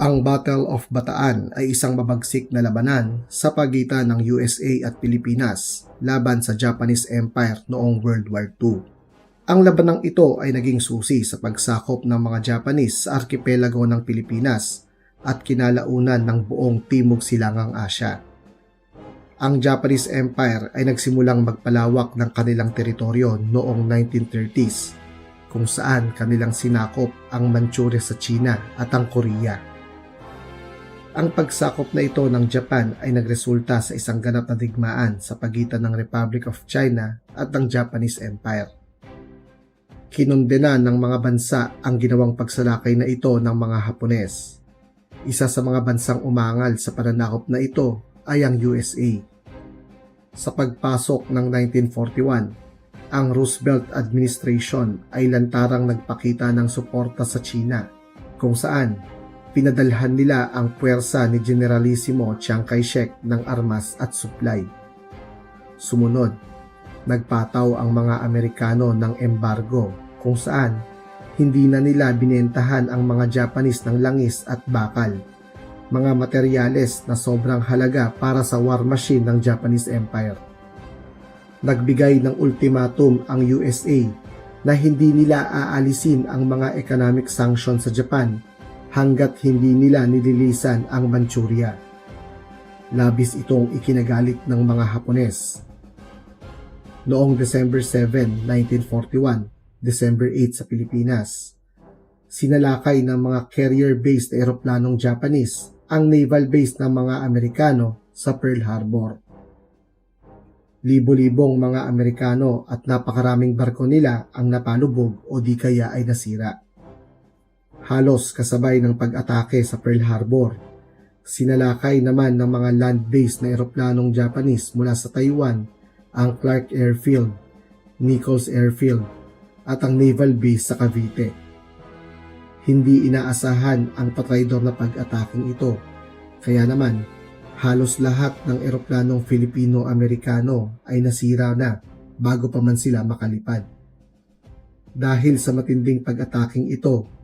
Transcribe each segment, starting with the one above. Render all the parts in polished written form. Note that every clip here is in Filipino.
Ang Battle of Bataan ay isang mabagsik na labanan sa pagitan ng USA at Pilipinas laban sa Japanese Empire noong World War II. Ang labanang ito ay naging susi sa pagsakop ng mga Japanese sa arkipelago ng Pilipinas at kinalaunan ng buong Timog Silangang Asya. Ang Japanese Empire ay nagsimulang magpalawak ng kanilang teritoryo noong 1930s, kung saan kanilang sinakop ang Manchuria sa China at ang Korea. Ang pagsakop na ito ng Japan ay nagresulta sa isang ganap na digmaan sa pagitan ng Republic of China at ng Japanese Empire. Kinundena ng mga bansa ang ginawang pagsalakay na ito ng mga Hapones. Isa sa mga bansang umangal sa pananakop na ito ay ang USA. Sa pagpasok ng 1941, ang Roosevelt administration ay lantarang nagpakita ng suporta sa China, kung saan pinadalhan nila ang puwersa ni Generalissimo Chiang Kai-shek ng armas at supply. Sumunod, nagpataw ang mga Amerikano ng embargo kung saan hindi na nila binentahan ang mga Japanese ng langis at bakal, mga materyales na sobrang halaga para sa war machine ng Japanese Empire. Nagbigay ng ultimatum ang USA na hindi nila aalisin ang mga economic sanctions sa Japan hanggat hindi nila nililisan ang Manchuria. Labis itong ikinagalit ng mga Hapones. Noong December 7, 1941, December 8 sa Pilipinas, sinalakay ng mga carrier-based na eroplanong Japanese ang naval base ng mga Amerikano sa Pearl Harbor. Libo-libong mga Amerikano at napakaraming barko nila ang napalubog o di kaya ay nasira. Halos kasabay ng pag-atake sa Pearl Harbor, sinalakay naman ng mga land-based na eroplanong Japanese mula sa Taiwan ang Clark Airfield, Nichols Airfield at ang naval base sa Cavite. Hindi inaasahan ang patraydor na pag-ataking ito, kaya naman halos lahat ng eroplanong Filipino-Amerikano ay nasira na bago pa man sila makalipad. Dahil sa matinding pag-ataking ito,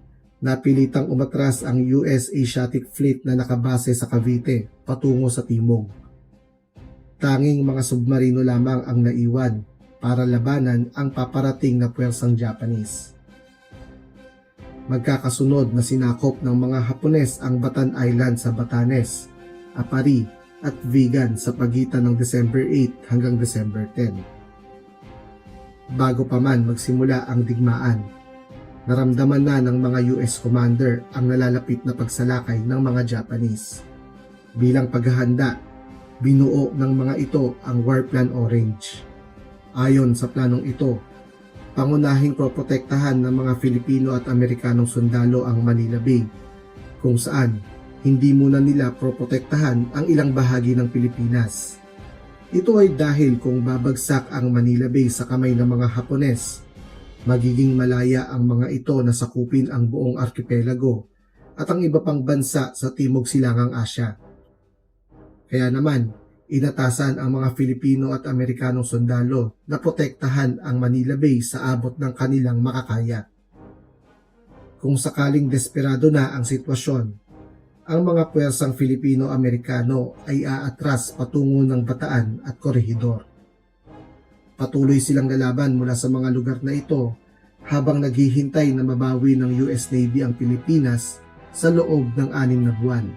napilitang umatras ang US Asiatic Fleet na nakabase sa Cavite patungo sa timog. Tanging mga submarino lamang ang naiwan para labanan ang paparating na puwersang Japanese. Magkakasunod na sinakop ng mga Hapones ang Batan Island sa Batanes, Apari at Vigan sa pagitan ng December 8 hanggang December 10. Bago pa man magsimula ang digmaan, naramdaman na ng mga US commander ang nalalapit na pagsalakay ng mga Japanese. Bilang paghahanda, binuo ng mga ito ang War Plan Orange. Ayon sa planong ito, pangunahing protektahan ng mga Filipino at Amerikanong sundalo ang Manila Bay, kung saan hindi muna nila protektahan ang ilang bahagi ng Pilipinas. Ito ay dahil kung babagsak ang Manila Bay sa kamay ng mga Hapones, magiging malaya ang mga ito na sakupin ang buong arkipelago at ang iba pang bansa sa Timog Silangang Asya. Kaya naman, inatasan ang mga Filipino at Amerikanong sundalo na protektahan ang Manila Bay sa abot ng kanilang makakaya. Kung sakaling desperado na ang sitwasyon, ang mga puwersang Filipino-Amerikano ay aatras patungo ng Bataan at Corregidor. Patuloy silang lalaban mula sa mga lugar na ito habang naghihintay na mabawi ng US Navy ang Pilipinas sa loob ng 6 na buwan.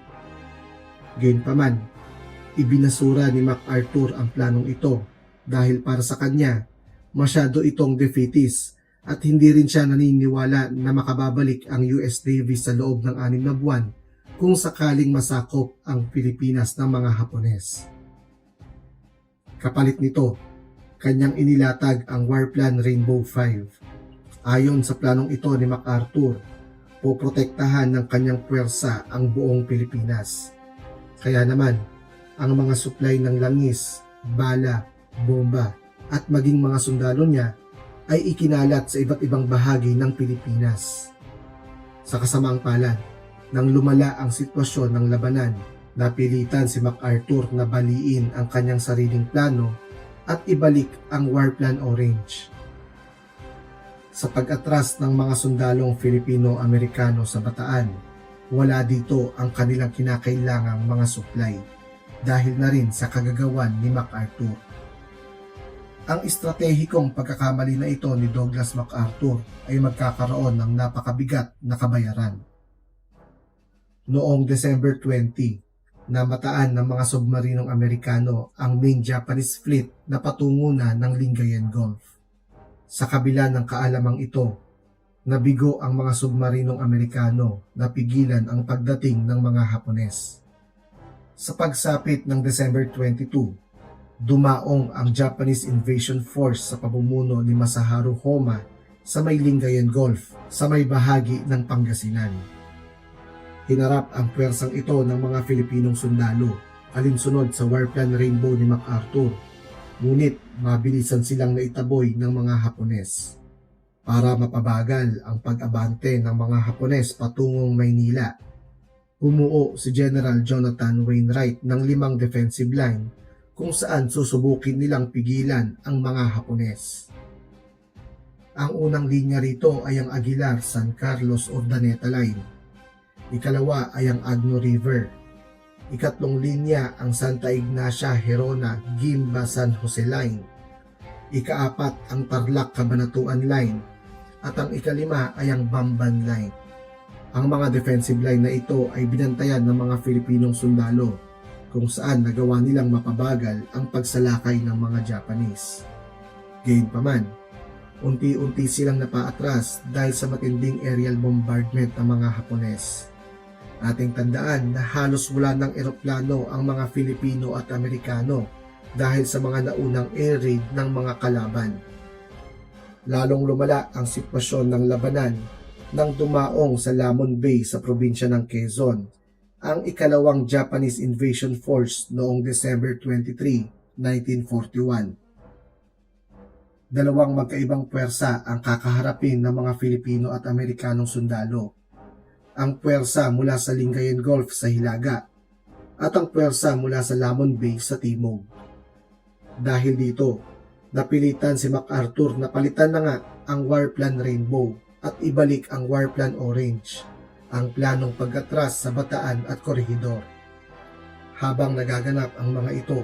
Gayunpaman, ibinasura ni MacArthur ang planong ito dahil para sa kanya, masyado itong defeatist at hindi rin siya naniniwala na makababalik ang US Navy sa loob ng 6 na buwan kung sakaling masakop ang Pilipinas ng mga Hapones. Kapalit nito, kanyang inilatag ang War Plan Rainbow 5. Ayon sa planong ito ni MacArthur, poprotektahan ng kanyang puwersa ang buong Pilipinas. Kaya naman, ang mga supply ng langis, bala, bomba at maging mga sundalo niya ay ikinalat sa iba't ibang bahagi ng Pilipinas. Sa kasamaang palad, nang lumala ang sitwasyon ng labanan, napilitan si MacArthur na baliin ang kanyang sariling plano at ibalik ang War Plan Orange. Sa pag-atras ng mga sundalong Filipino-Amerikano sa Bataan, Wala dito ang kanilang kinakailangang mga supply dahil na rin sa kagagawan ni MacArthur. Ang estratehikong pagkakamali na ito ni Douglas MacArthur ay magkakaroon ng napakabigat na kabayaran. Noong December 20, namataan ng mga submarinong Amerikano ang main Japanese fleet na patungo na ng Lingayen Gulf. Sa kabila ng kaalamang ito, nabigo ang mga submarinong Amerikano na pigilan ang pagdating ng mga Hapones. Sa pagsapit ng December 22, dumaong ang Japanese Invasion Force sa pamumuno ni Masaharu Homma sa may Lingayen Gulf sa may bahagi ng Pangasinan. Hinarap ang pwersang ito ng mga Filipinong sundalo alinsunod sa Warplan Rainbow ni MacArthur, ngunit mabilisan silang naitaboy ng mga Hapones. Para mapabagal ang pag-abante ng mga Hapones patungong Maynila, bumuo si General Jonathan Wainwright ng 5 defensive line kung saan susubukin nilang pigilan ang mga Hapones. Ang unang linya rito ay ang Aguilar San Carlos Urdaneta Line. Ikalawa ay ang Agno River. Ikatlong linya ang Santa Ignacia Herona Gimba San Jose Line. Ikaapat ang Tarlac Cabanatuan Line. At ang ikalima ay ang Bamban Line. Ang mga defensive line na ito ay binantayan ng mga Filipinong sundalo kung saan nagawa nilang mapabagal ang pagsalakay ng mga Japanese. Gayunpaman, unti-unti silang napaatras dahil sa matinding aerial bombardment ng mga Hapones. Ating tandaan na halos wala ng eroplano ang mga Filipino at Amerikano dahil sa mga naunang air raid ng mga kalaban. Lalong lumala ang sitwasyon ng labanan nang dumaong sa Lamon Bay sa probinsya ng Quezon ang ikalawang Japanese Invasion Force noong December 23, 1941. Dalawang magkaibang puwersa ang kakaharapin ng mga Filipino at Amerikanong sundalo. Ang puwersa mula sa Lingayen Gulf sa hilaga at ang puwersa mula sa Lamon Bay sa timog. Dahil dito, napilitan si MacArthur na palitan na nga ang Warplan Rainbow at ibalik ang Warplan Orange, ang planong pag-atras sa Bataan at Corregidor. Habang nagaganap ang mga ito,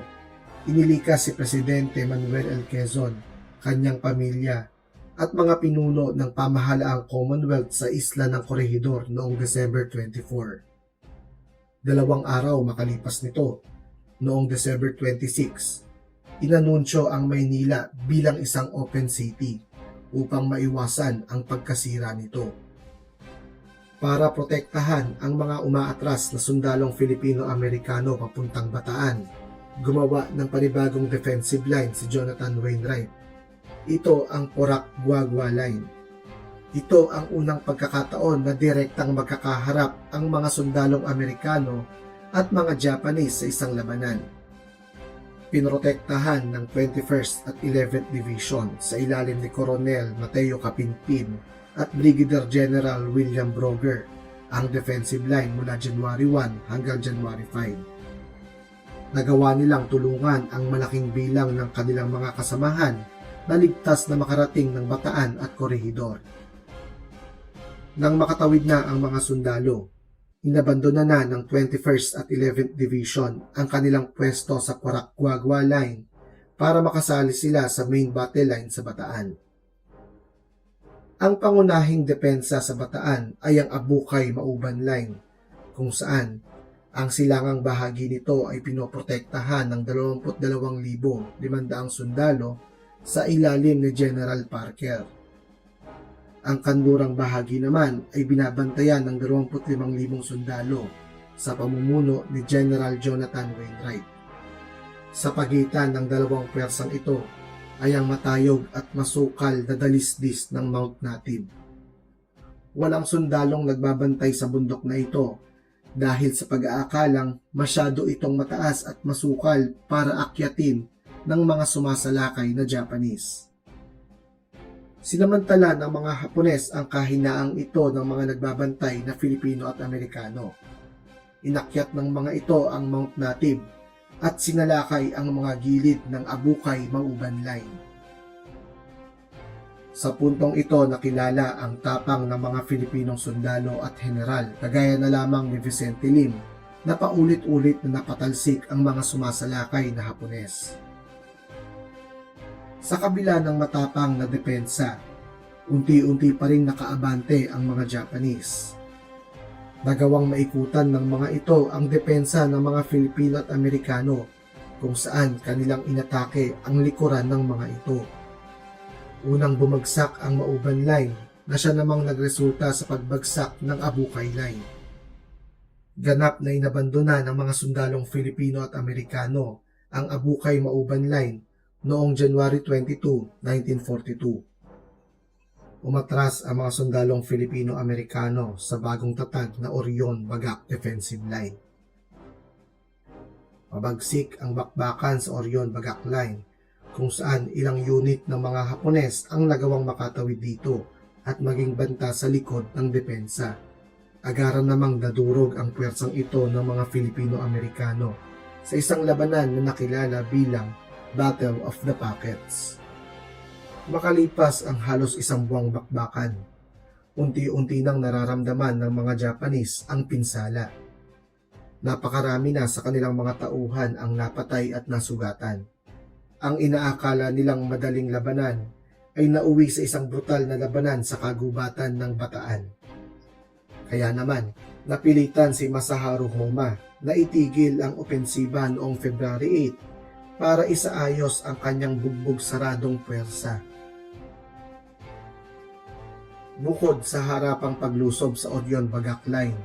inilikas si Presidente Manuel L. Quezon, kanyang pamilya, at mga pinuno ng pamahalaang Commonwealth sa isla ng Corregidor noong December 24. 2 araw makalipas nito, noong December 26, inanunsyo ang Maynila bilang isang open city upang maiwasan ang pagkasira nito. Para protektahan ang mga umaatras na sundalong Filipino-Amerikano papuntang Bataan, gumawa ng panibagong defensive line si Jonathan Wainwright. Ito ang Porac-Guagua Line. Ito ang unang pagkakataon na direktang magkakaharap ang mga sundalong Amerikano at mga Japanese sa isang labanan. Pinrotektahan ng 21st at 11th Division sa ilalim ni Coronel Mateo Capinpin at Brigadier General William Broger ang defensive line mula January 1 hanggang January 5. Nagawa nilang tulungan ang malaking bilang ng kanilang mga kasamahan na ligtas na makarating ng Bataan at Corregidor. Nang makatawid na ang mga sundalo, inabandona na ng 21st at 11th Division ang kanilang pwesto sa Porac-Guagua Line para makasali sila sa main battle line sa Bataan. Ang pangunahing depensa sa Bataan ay ang Abukay-Mauban Line, kung saan ang silangang bahagi nito ay pinoprotektahan ng 22,500 sundalo sa ilalim ni General Parker. Ang kanlurang bahagi naman ay binabantayan ng 25,000 sundalo sa pamumuno ni General Jonathan Wainwright. Sa pagitan ng dalawang pwersang ito ay ang matayog at masukal na dalisdis ng Mount Native. Walang sundalong nagbabantay sa bundok na ito dahil sa pag-aakalang masyado itong mataas at masukal para akyatin ng mga sumasalakay na Japanese. Sinamantala ng mga Hapones ang kahinaang ito ng mga nagbabantay na Filipino at Amerikano. Inakyat ng mga ito ang Mount Native at sinalakay ang mga gilid ng Abukay-Mauban Line. Sa puntong ito nakilala ang tapang ng mga Filipinong sundalo at general kagaya na lamang ni Vicente Lim na paulit-ulit na napatalsik ang mga sumasalakay na Hapones. Sa kabila ng matapang na depensa, unti-unti pa rin nakaabante ang mga Japanese. Nagawang maikutan ng mga ito ang depensa ng mga Filipino at Amerikano kung saan kanilang inatake ang likuran ng mga ito. Unang bumagsak ang Mauban Line na siya namang nagresulta sa pagbagsak ng Abukay Line. Ganap na inabandona ng mga sundalong Filipino at Amerikano ang Abukay-Mauban Line noong January 22, 1942. Umatras ang mga sundalong Filipino-Amerikano sa bagong tatag na Orion-Bagak Defensive Line. Mabagsik ang bakbakan sa Orion-Bagak Line kung saan ilang unit ng mga Hapones ang nagawang makatawid dito at maging banta sa likod ng depensa. Agaran namang nadurog ang puwersang ito ng mga Filipino-Amerikano sa isang labanan na nakilala bilang Battle of the Pockets. Makalipas ang halos isang buwang bakbakan, unti-unti nang nararamdaman ng mga Japanese ang pinsala. Napakarami na sa kanilang mga tauhan ang napatay at nasugatan. Ang inaakala nilang madaling labanan ay nauwi sa isang brutal na labanan sa kagubatan ng Bataan. Kaya naman, napilitan si Masaharu Homma na itigil ang opensiba noong February 8 para isaayos ang kanyang bugbog saradong puwersa. Bukod sa harapang paglusob sa Orion-Bagak Line,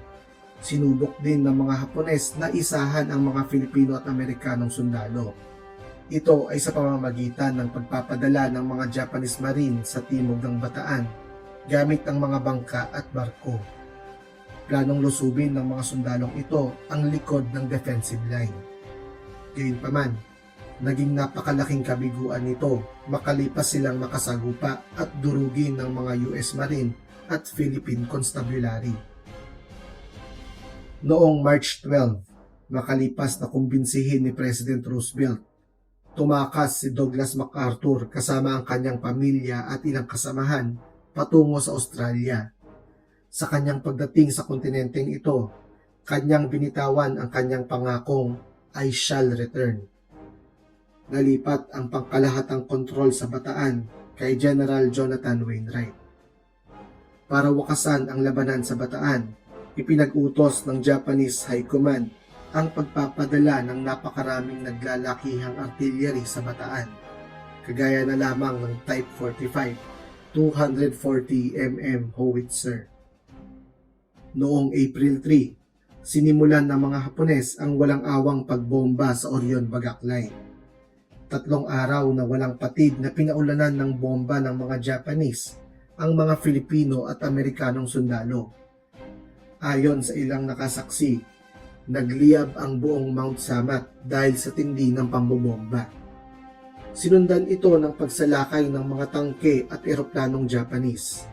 sinubok din ng mga Hapones na isahan ang mga Filipino at Amerikanong sundalo. Ito ay sa pamamagitan ng pagpapadala ng mga Japanese Marine sa timog ng Bataan gamit ang mga bangka at barko. Planong lusubin ng mga sundalong ito ang likod ng defensive line. Gayunpaman, naging napakalaking kabiguan nito makalipas silang makasagupa at durugin ng mga US Marine at Philippine Constabulary. Noong March 12, makalipas na kumbinsihin ni President Roosevelt, tumakas si Douglas MacArthur kasama ang kanyang pamilya at ilang kasamahan patungo sa Australia. Sa kanyang pagdating sa kontinenteng ito, kanyang binitawan ang kanyang pangakong I shall return. Nalipat ang pangkalahatang kontrol sa Bataan kay General Jonathan Wainwright. Para wakasan ang labanan sa Bataan, ipinag-utos ng Japanese High Command ang pagpapadala ng napakaraming naglalakihang artillery sa Bataan, kagaya na lamang ng Type 45, 240 mm howitzer. Noong April 3, sinimulan ng mga Hapones ang walang awang pagbomba sa Orion-Bagak Line. 3 araw na walang patid na pinaulanan ng bomba ng mga Japanese ang mga Filipino at Amerikanong sundalo. Ayon sa ilang nakasaksi, nagliyab ang buong Mount Samat dahil sa tindi ng pambobomba. Sinundan ito ng pagsalakay ng mga tangke at eroplanong Japanese.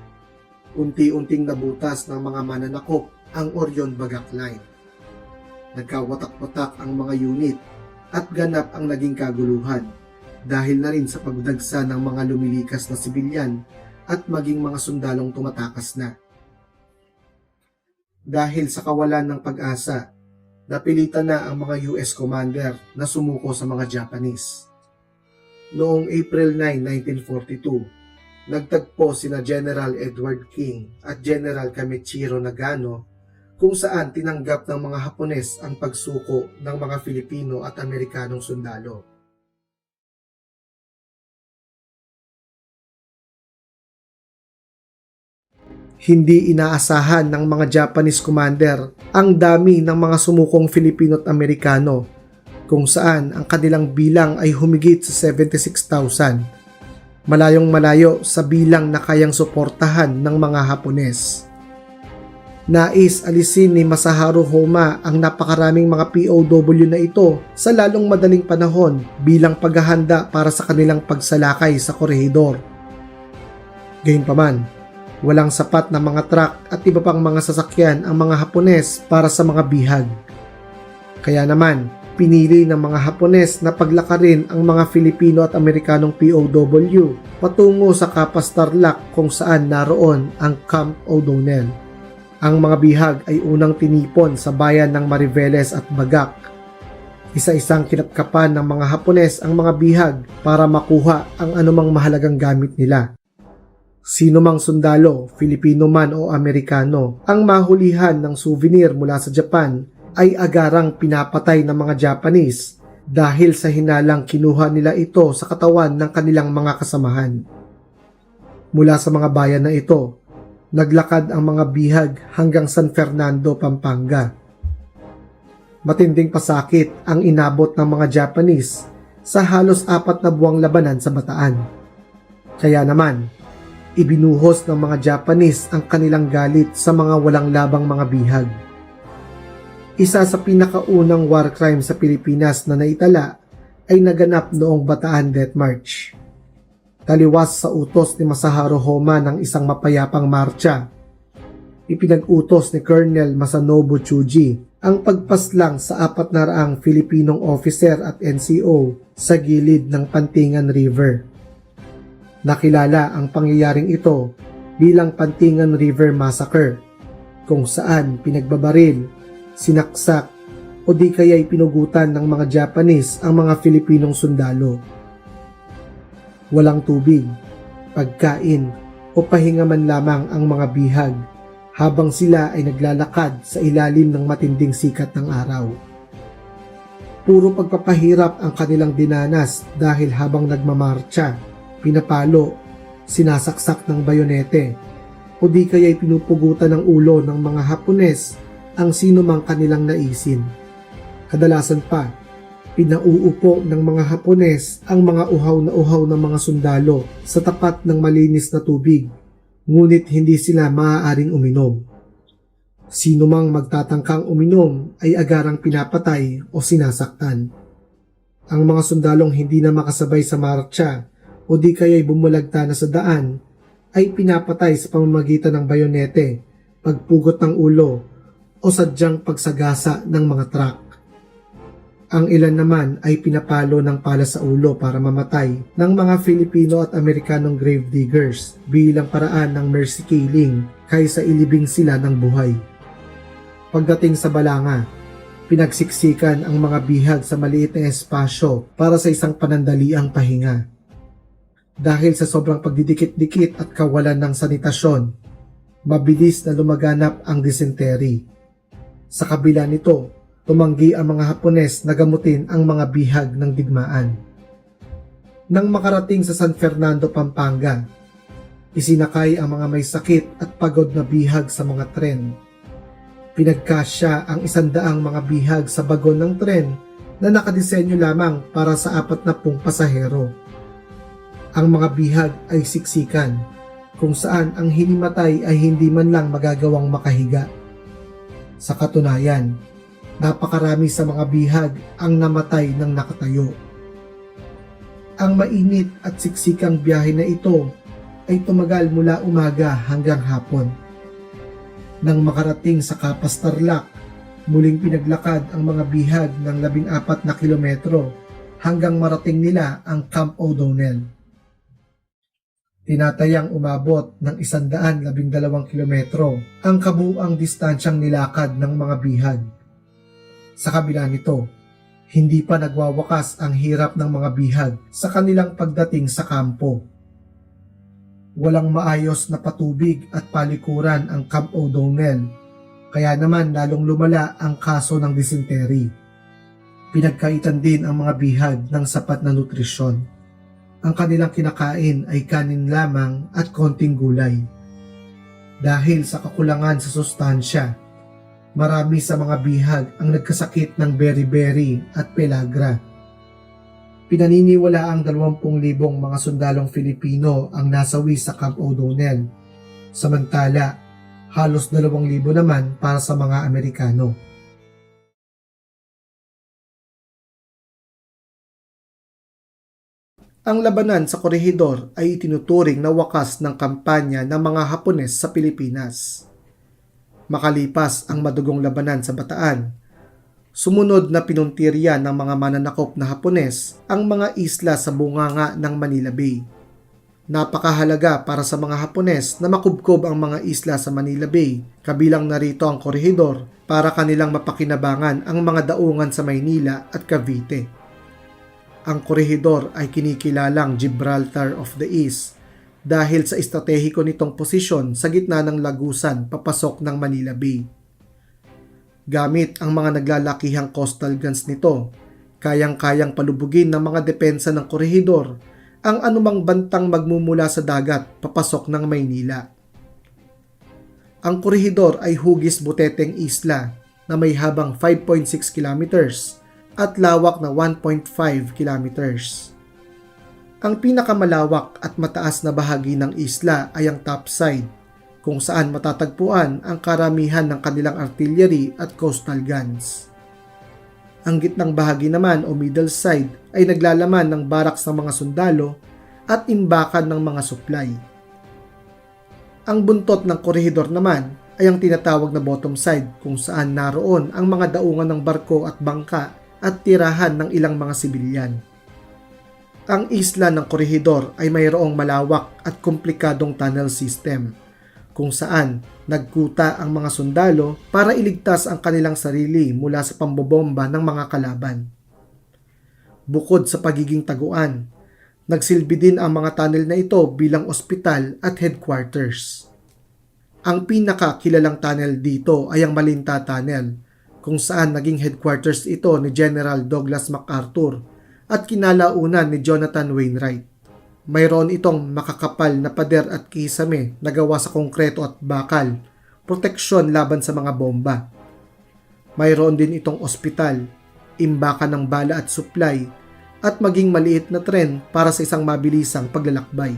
Unti-unting nabutas ng mga mananakop ang Orion-Bagak Line. Nagkawatak-watak ang mga unit at ganap ang naging kaguluhan dahil na rin sa pagdagsa ng mga lumilikas na sibilyan at maging mga sundalong tumatakas na. Dahil sa kawalan ng pag-asa, napilitan na ang mga US commander na sumuko sa mga Japanese. Noong April 9, 1942, nagtagpo sina General Edward King at General Kamechiro Nagano kung saan tinanggap ng mga Hapones ang pagsuko ng mga Filipino at Amerikanong sundalo. Hindi inaasahan ng mga Japanese commander ang dami ng mga sumukong Filipino at Amerikano, kung saan ang kanilang bilang ay humigit sa 76,000, malayong malayo sa bilang na kayang suportahan ng mga Hapones. Nais alisin ni Masaharu Homma ang napakaraming mga POW na ito sa lalong madaling panahon bilang paghahanda para sa kanilang pagsalakay sa Corregidor. Gayunpaman, walang sapat na mga truck at iba pang mga sasakyan ang mga Hapones para sa mga bihag. Kaya naman, Pinili ng mga Hapones na paglakarin ang mga Filipino at Amerikanong POW patungo sa Capas Tarlac kung saan naroon ang Camp O'Donnell. Ang mga bihag ay unang tinipon sa bayan ng Mariveles at Bagak. Isa-isang kinapkapan ng mga Hapones ang mga bihag para makuha ang anumang mahalagang gamit nila. Sino mang sundalo, Filipino man o Amerikano, ang mahulihan ng souvenir mula sa Japan ay agarang pinapatay ng mga Japanese dahil sa hinalang kinuha nila ito sa katawan ng kanilang mga kasamahan. Mula sa mga bayan na ito, naglakad ang mga bihag hanggang San Fernando, Pampanga. Matinding pasakit ang inabot ng mga Japanese sa halos 4 na buwang labanan sa Bataan. Kaya naman, ibinuhos ng mga Japanese ang kanilang galit sa mga walang labang mga bihag. Isa sa pinakaunang war crime sa Pilipinas na naitala ay naganap noong Bataan Death March. Taliwas sa utos ni Masaharu Homa ng isang mapayapang marcha, ipinag-utos ni Colonel Masanobu Chuji ang pagpaslang sa 400 Filipinong officer at NCO sa gilid ng Pantingan River. Nakilala ang pangyayaring ito bilang Pantingan River Massacre, kung saan pinagbabaril, sinaksak o di kaya'y pinugutan ng mga Japanese ang mga Filipinong sundalo. Walang tubig, pagkain o pahinga man lamang ang mga bihag habang sila ay naglalakad sa ilalim ng matinding sikat ng araw. Puro pagpapahirap ang kanilang dinanas dahil habang nagmamarcha, pinapalo, sinasaksak ng bayonete o di kaya'y pinupugutan ng ulo ng mga Hapones ang sino mang kanilang naisin. Kadalasan pa, pinauupo ng mga Hapones ang mga uhaw ng mga sundalo sa tapat ng malinis na tubig, ngunit hindi sila maaaring uminom. Sino mang magtatangkang uminom ay agarang pinapatay o sinasaktan. Ang mga sundalong hindi na makasabay sa marcha o di kaya'y bumulagta na sa daan ay pinapatay sa pamamagitan ng bayonete, pagpugot ng ulo, o sadyang pagsagasa ng mga truck. Ang ilan naman ay pinapalo ng pala sa ulo para mamatay ng mga Filipino at Amerikanong gravediggers bilang paraan ng mercy killing kaysa ilibing sila ng buhay. Pagdating sa Balanga, pinagsiksikan ang mga bihag sa maliit na espasyo para sa isang panandaliang pahinga. Dahil sa sobrang pagdidikit-dikit at kawalan ng sanitasyon, mabilis na lumaganap ang dysentery. Sa kabila nito, tumanggi ang mga Hapones na gamutin ang mga bihag ng digmaan. Nang makarating sa San Fernando, Pampanga, isinakay ang mga may sakit at pagod na bihag sa mga tren. Pinagkasya ang 100 mga bihag sa bagon ng tren na nakadisenyo lamang para sa 40 pasahero. Ang mga bihag ay siksikan, kung saan ang hinimatay ay hindi man lang magagawang makahiga. Sa katunayan, napakarami sa mga bihag ang namatay ng nakatayo. Ang mainit at siksikang biyahe na ito ay tumagal mula umaga hanggang hapon. Nang makarating sa Capas Tarlac, muling pinaglakad ang mga bihag ng 14 na kilometro hanggang marating nila ang Camp O'Donnell. Tinatayang umabot ng 112 kilometro ang kabuuang distansyang nilakad ng mga bihag. Sa kabila nito, hindi pa nagwawakas ang hirap ng mga bihag sa kanilang pagdating sa kampo. Walang maayos na patubig at palikuran ang Camp O'Donnell, kaya naman lalong lumala ang kaso ng dysentery. Pinagkaitan din ang mga bihag ng sapat na nutrisyon. Ang kanilang kinakain ay kanin lamang at konting gulay. Dahil sa kakulangan sa sustansya, marami sa mga bihag ang nagkasakit ng beriberi at pelagra. Pinaniniwala ang 20,000 mga sundalong Filipino ang nasawi sa Camp O'Donnell, samantala halos 2,000 naman para sa mga Amerikano. Ang labanan sa Corregidor ay itinuturing na wakas ng kampanya ng mga Hapones sa Pilipinas. Makalipas ang madugong labanan sa Bataan, Sumunod na pinuntirya ng mga mananakop na Hapones ang mga isla sa bunganga ng Manila Bay. Napakahalaga para sa mga Hapones na makubkob ang mga isla sa Manila Bay, kabilang narito ang Corregidor para kanilang mapakinabangan ang mga daungan sa Maynila at Cavite. Ang Corregidor ay kinikilalang Gibraltar of the East dahil sa estratehiko nitong posisyon sa gitna ng lagusan papasok ng Manila Bay. Gamit ang mga naglalakihang coastal guns nito, kayang-kayang palubugin ng mga depensa ng Corregidor ang anumang bantang magmumula sa dagat papasok ng Maynila. Ang Corregidor ay hugis buteteng isla na may habang 5.6 kilometers at lawak na 1.5 kilometers. Ang pinakamalawak at mataas na bahagi ng isla ay ang topside, kung saan matatagpuan ang karamihan ng kanilang artillery at coastal guns. Ang gitnang bahagi naman o middle side ay naglalaman ng barracks ng mga sundalo at imbakan ng mga supply. Ang buntot ng Corregidor naman ay ang tinatawag na bottom side, kung saan naroon ang mga daungan ng barko at bangka at tirahan ng ilang mga sibilyan. Ang isla ng Corregidor ay mayroong malawak at komplikadong tunnel system, kung saan nagkuta ang mga sundalo para iligtas ang kanilang sarili mula sa pambobomba ng mga kalaban. Bukod sa pagiging taguan, nagsilbi din ang mga tunnel na ito bilang ospital at headquarters. Ang pinakakilalang tunnel dito ay ang Malinta Tunnel, kung saan naging headquarters ito ni General Douglas MacArthur at kinalaunan ni Jonathan Wainwright. Mayroon itong makakapal na pader at kisame na gawa sa konkreto at bakal, proteksyon laban sa mga bomba. Mayroon din itong ospital, imbakan ng bala at supply, at maging maliit na tren para sa isang mabilisang paglalakbay.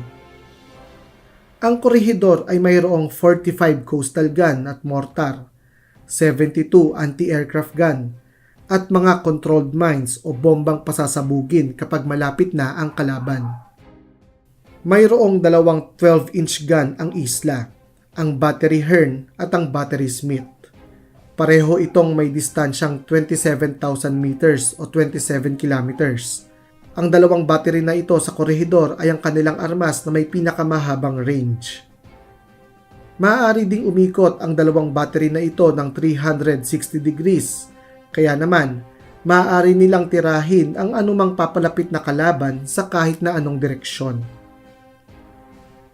Ang Corregidor ay mayroong 45 coastal gun at mortar, 72 anti-aircraft gun, at mga controlled mines o bombang pasasabugin kapag malapit na ang kalaban. Mayroong dalawang 12-inch gun ang isla, ang Battery Hearn at ang Battery Smith. Pareho itong may distansyang 27,000 meters o 27 kilometers. Ang dalawang battery na ito sa Corregidor ay ang kanilang armas na may pinakamahabang range. Maaari ding umikot ang dalawang battery na ito ng 360 degrees, kaya naman maaari nilang tirahin ang anumang papalapit na kalaban sa kahit na anong direksyon.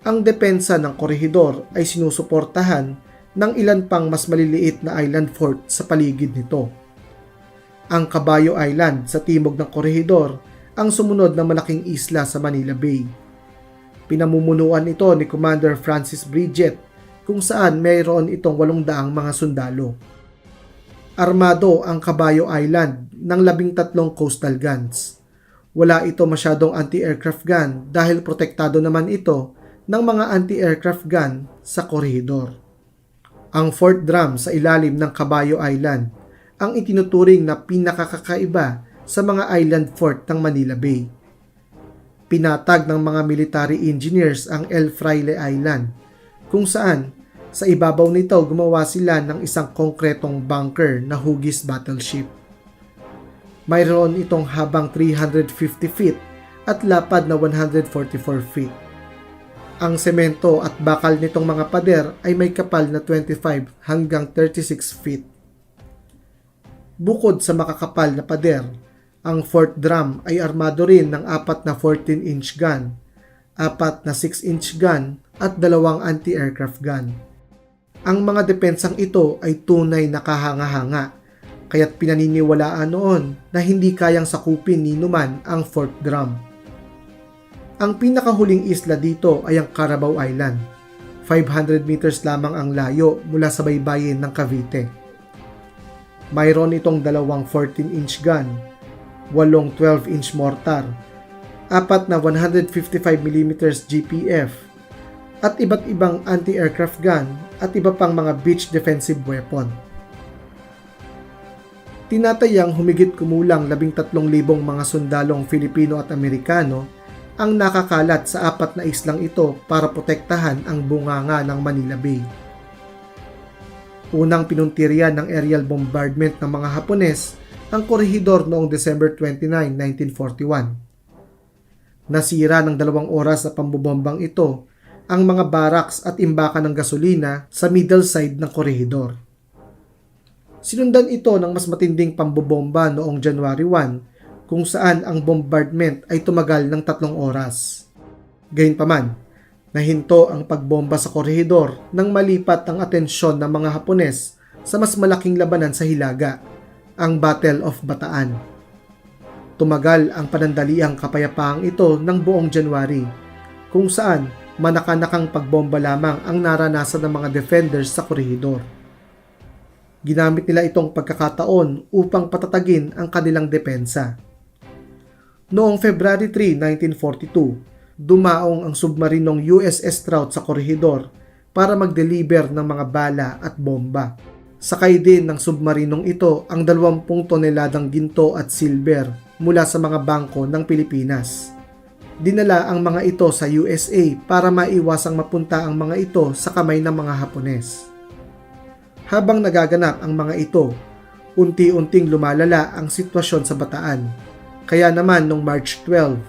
Ang depensa ng Corregidor ay sinusuportahan ng ilan pang mas maliliit na island fort sa paligid nito. Ang Caballo Island sa timog ng Corregidor ang sumunod na malaking isla sa Manila Bay. Pinamumunuan ito ni Commander Francis Bridget, kung saan mayroon itong 800 mga sundalo. Armado ang Caballo Island ng 13 coastal guns. Wala ito masyadong anti-aircraft gun dahil protektado naman ito ng mga anti-aircraft gun sa Corregidor. Ang Fort Drum sa ilalim ng Caballo Island ang itinuturing na pinakakakaiba sa mga island fort ng Manila Bay. Pinatag ng mga military engineers ang El Fraile Island, kung saan sa ibabaw nito gumawa sila ng isang konkretong bunker na hugis battleship. Mayroon itong habang 350 feet at lapad na 144 feet. Ang semento at bakal nitong mga pader ay may kapal na 25 hanggang 36 feet. Bukod sa makakapal na pader, ang Fort Drum ay armado rin ng 4 na 14-inch gun, 4 na 6-inch gun at 2 anti-aircraft gun. Ang mga depensang ito ay tunay na kahanga-hanga, kaya't pinaniniwalaan noon na hindi kayang sakupin ni Numan ang Fort Drum. Ang pinakahuling isla dito ay ang Carabao Island. 500 meters lamang ang layo mula sa baybayin ng Cavite. Mayroon itong 2 14-inch gun, 8 12-inch mortar, 4 na 155mm GPF, at iba't ibang anti-aircraft gun at iba pang mga beach defensive weapon. Tinatayang humigit kumulang 13,000 mga sundalong Filipino at Amerikano ang nakakalat sa 4 na islang ito para protektahan ang bunganga ng Manila Bay. Unang pinuntiryan ng aerial bombardment ng mga Hapones ang Corregidor noong December 29, 1941. Nasira ng 2 oras na pambobombang ito ang mga barracks at imbakan ng gasolina sa middle side ng Corregidor. Sinundan ito ng mas matinding pambobomba noong January 1 kung saan ang bombardment ay tumagal ng 3 oras. Gayunpaman, nahinto ang pagbomba sa Corregidor nang malipat ang atensyon ng mga Hapones sa mas malaking labanan sa Hilaga, ang Battle of Bataan. Tumagal ang panandaliang kapayapaang ito ng buong January, kung saan manakanakang pagbomba lamang ang naranasan ng mga defenders sa Corregidor. Ginamit nila itong pagkakataon upang patatagin ang kanilang depensa. Noong February 3, 1942, dumaong ang submarinong USS Strout sa Corregidor para mag-deliver ng mga bala at bomba. Sakay din ng submarinong ito ang 20 toneladang ginto at silver mula sa mga bangko ng Pilipinas. Dinala ang mga ito sa USA para maiwasang mapunta ang mga ito sa kamay ng mga Hapones. Habang nagaganap ang mga ito, unti-unting lumalala ang sitwasyon sa Bataan. Kaya naman noong March 12,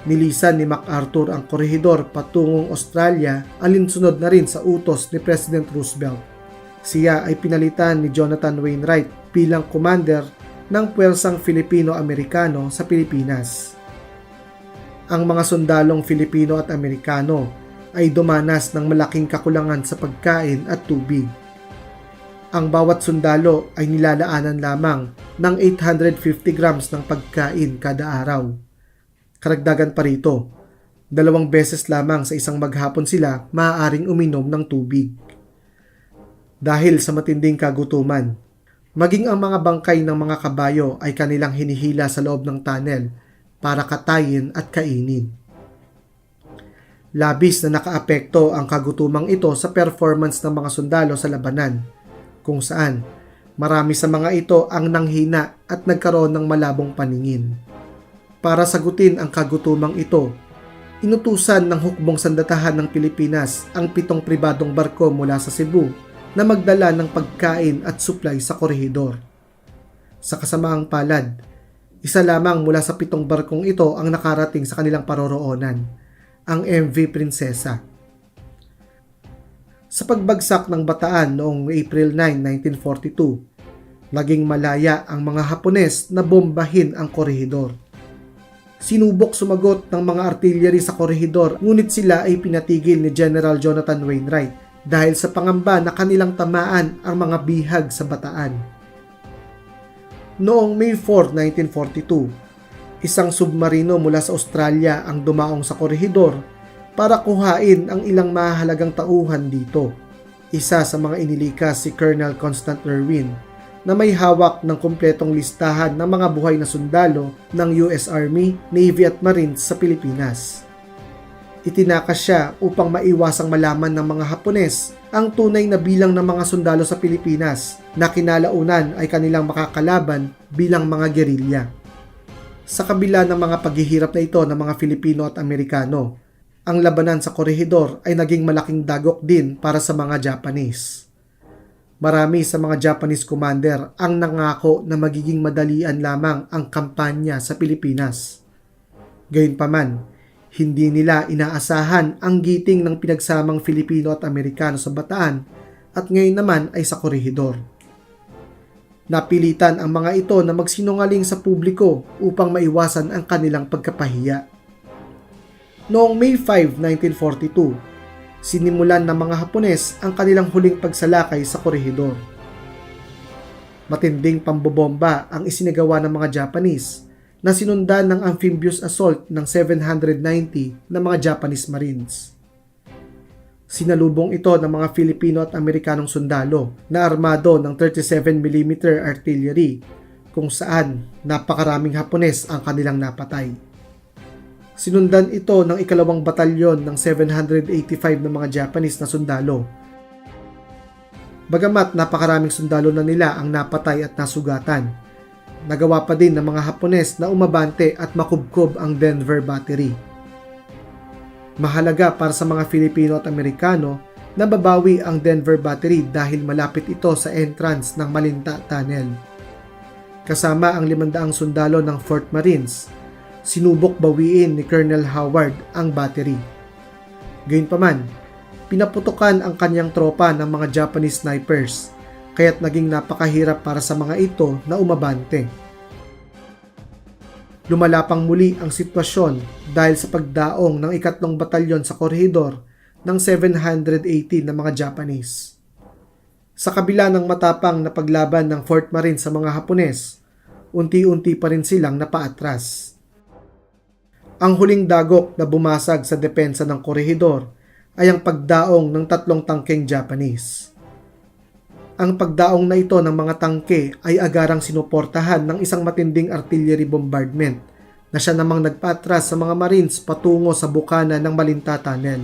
nilisan ni MacArthur ang Corregidor patungong Australia alinsunod na rin sa utos ni President Roosevelt. Siya ay pinalitan ni Jonathan Wainwright bilang commander ng puwersang Filipino-Amerikano sa Pilipinas. Ang mga sundalong Filipino at Amerikano ay dumanas ng malaking kakulangan sa pagkain at tubig. Ang bawat sundalo ay nilalaanan lamang ng 850 grams ng pagkain kada araw. Karagdagan pa rito, 2 beses lamang sa isang maghapon sila maaaring uminom ng tubig. Dahil sa matinding kagutuman, maging ang mga bangkay ng mga kabayo ay kanilang hinihila sa loob ng tunnel para katayin at kainin. Labis na nakaapekto ang kagutumang ito sa performance ng mga sundalo sa labanan, kung saan marami sa mga ito ang nanghina at nagkaroon ng malabong paningin. Para sagutin ang kagutumang ito, inutusan ng hukbong sandatahan ng Pilipinas ang 7 pribadong barko mula sa Cebu na magdala ng pagkain at supply sa Corregidor. Sa kasamaang palad, isa lamang mula sa 7 barkong ito ang nakarating sa kanilang paroroonan, ang MV Prinsesa. Sa pagbagsak ng Bataan noong April 9, 1942, naging malaya ang mga Hapones na bombahin ang Corregidor. Sinubok sumagot ng mga artillery sa Corregidor, ngunit sila ay pinatigil ni General Jonathan Wainwright dahil sa pangamba na kanilang tamaan ang mga bihag sa Bataan. Noong May 4, 1942, isang submarino mula sa Australia ang dumaong sa Corregidor para kuhain ang ilang mahalagang tauhan dito. Isa sa mga inilikas si Colonel Constant Irwin na may hawak ng kumpletong listahan ng mga buhay na sundalo ng US Army, Navy at Marines sa Pilipinas. Itinakas siya upang maiwasang malaman ng mga Hapones ang tunay na bilang ng mga sundalo sa Pilipinas na kinalaunan ay kanilang makakalaban bilang mga gerilya. Sa kabila ng mga paghihirap na ito ng mga Filipino at Amerikano, ang labanan sa Corregidor ay naging malaking dagok din para sa mga Japanese. Marami sa mga Japanese commander ang nangako na magiging madalian lamang ang kampanya sa Pilipinas. Gayunpaman, hindi nila inaasahan ang giting ng pinagsamang Filipino at Amerikano sa Bataan at ngayon naman ay sa Corregidor. Napilitan ang mga ito na magsinungaling sa publiko upang maiwasan ang kanilang pagkapahiya. Noong May 5, 1942, sinimulan ng mga Hapones ang kanilang huling pagsalakay sa Corregidor. Matinding pambobomba ang isinagawa ng mga Japanese na sinundan ng amphibious assault ng 790 na mga Japanese Marines. Sinalubong ito ng mga Filipino at Amerikanong sundalo na armado ng 37mm artillery kung saan napakaraming Hapones ang kanilang napatay. Sinundan ito ng 2nd batalyon ng 785 na mga Japanese na sundalo. Bagamat napakaraming sundalo na nila ang napatay at nasugatan, nagawa pa din ng mga Hapones na umabante at makubkob ang Denver Battery. Mahalaga para sa mga Filipino at Amerikano na babawi ang Denver Battery dahil malapit ito sa entrance ng Malinta Tunnel. kasama ang 500 sundalo ng Fort Marines, sinubok bawiin ni Colonel Howard ang battery. Gayunpaman, pinaputukan ang kanyang tropa ng mga Japanese snipers, kaya't naging napakahirap para sa mga ito na umabante. Lumalapang muli ang sitwasyon dahil sa pagdaong ng 3 batalyon sa korhidor ng 780 na mga Japanese. Sa kabila ng matapang na paglaban ng Fort Marines sa mga Hapones, unti-unti pa rin silang napaatras. Ang huling dagok na bumasag sa depensa ng korhidor ay ang pagdaong ng 3 tangkeng Japanese. Ang pagdaong na ito ng mga tangke ay agarang sinuportahan ng isang matinding artillery bombardment na siya namang nagpaatras sa mga Marines patungo sa bukana ng Malinta Tunnel.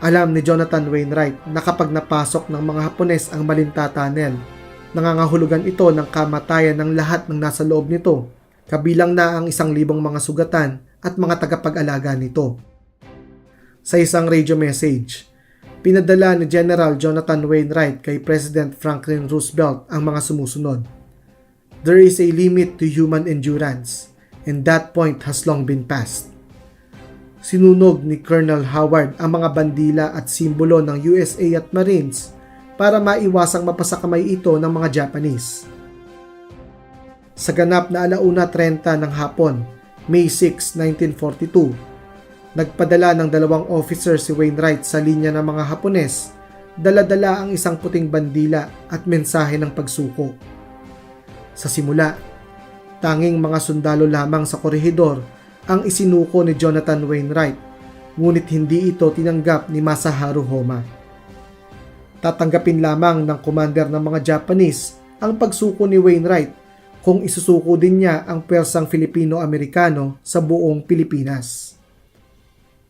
Alam ni Jonathan Wainwright na kapag napasok ng mga Hapones ang Malinta Tunnel, nangangahulugan ito ng kamatayan ng lahat ng nasa loob nito, kabilang na ang 1,000 mga sugatan at mga tagapag-alaga nito. Sa isang radio message, pinadala ni General Jonathan Wainwright kay President Franklin Roosevelt ang mga sumusunod. There is a limit to human endurance, and that point has long been passed. Sinunog ni Colonel Howard ang mga bandila at simbolo ng USA at Marines para maiwasang mapasakamay ito ng mga Japanese. Sa ganap na 1:30 ng hapon, May 6, 1942, nagpadala ng 2 officer si Wainwright sa linya ng mga Hapones, dala-dala ang isang puting bandila at mensahe ng pagsuko. Sa simula, tanging mga sundalo lamang sa korehidor ang isinuko ni Jonathan Wainwright, ngunit hindi ito tinanggap ni Masaharu Homa. Tatanggapin lamang ng commander ng mga Japanese ang pagsuko ni Wainwright kung isusuko din niya ang pwersang Filipino-Amerikano sa buong Pilipinas.